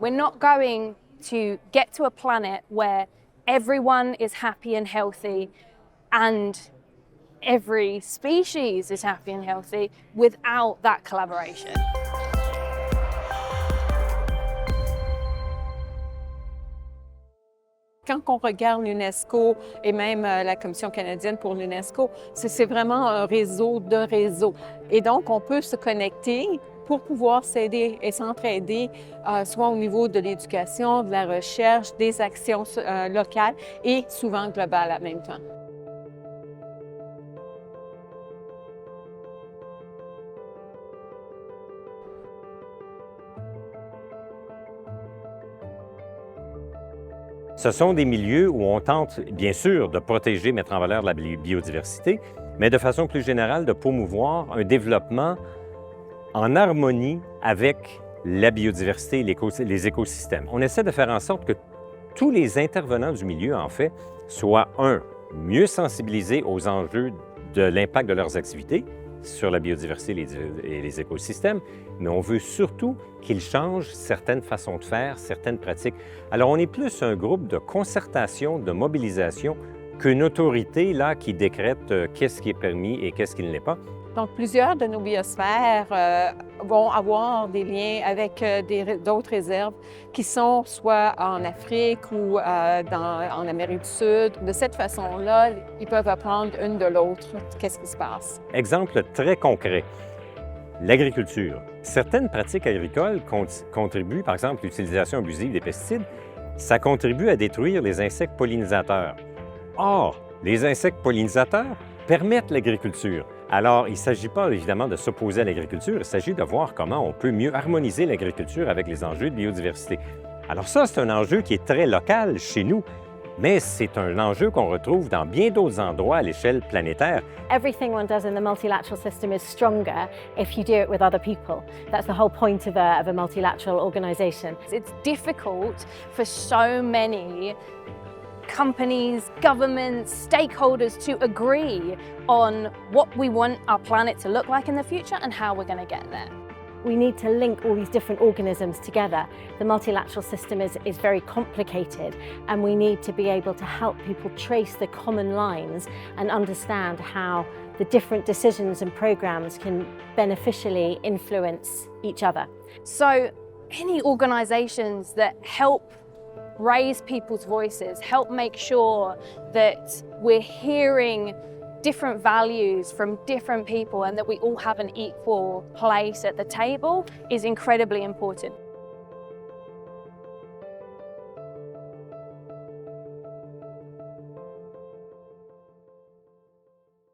We're not going to get to a planet where everyone is happy and healthy and every species is happy and healthy without that collaboration. Quand on regarde l'UNESCO et même la Commission canadienne pour l'UNESCO, c'est vraiment un réseau de réseaux. Et donc, on peut se connecter pour pouvoir s'aider et s'entraider, soit au niveau de l'éducation, de la recherche, des actions locales et souvent globales en même temps. Ce sont des milieux où on tente, bien sûr, de protéger, mettre en valeur la biodiversité, mais de façon plus générale, de promouvoir un développement en harmonie avec la biodiversité et les écosystèmes. On essaie de faire en sorte que tous les intervenants du milieu, en fait, soient, mieux sensibilisés aux enjeux de l'impact de leurs activités sur la biodiversité et les écosystèmes, mais on veut surtout qu'ils changent certaines façons de faire, certaines pratiques. Alors, on est plus un groupe de concertation, de mobilisation, qu'une autorité là, qui décrète qu'est-ce qui est permis et qu'est-ce qui ne l'est pas. Donc, plusieurs de nos biosphères vont avoir des liens avec d'autres réserves qui sont soit en Afrique ou en Amérique du Sud. De cette façon-là, ils peuvent apprendre une de l'autre qu'est-ce qui se passe. Exemple très concret, l'agriculture. Certaines pratiques agricoles contribuent, par exemple l'utilisation abusive des pesticides, ça contribue à détruire les insectes pollinisateurs. Or, les insectes pollinisateurs permettent l'agriculture. Alors, il ne s'agit pas évidemment de s'opposer à l'agriculture, il s'agit de voir comment on peut mieux harmoniser l'agriculture avec les enjeux de biodiversité. Alors ça, c'est un enjeu qui est très local chez nous, mais c'est un enjeu qu'on retrouve dans bien d'autres endroits à l'échelle planétaire. Everything one does in the multilateral system is stronger if you do it with other people. That's the whole point of a multilateral organisation. It's difficult for so many companies, governments, stakeholders to agree on what we want our planet to look like in the future and how we're going to get there. We need to link all these different organisms together. The multilateral system is very complicated, and we need to be able to help people trace the common lines and understand how the different decisions and programs can beneficially influence each other. So any organisations that help raise people's voices, help make sure that we're hearing different values from different people and that we all have an equal place at the table is incredibly important.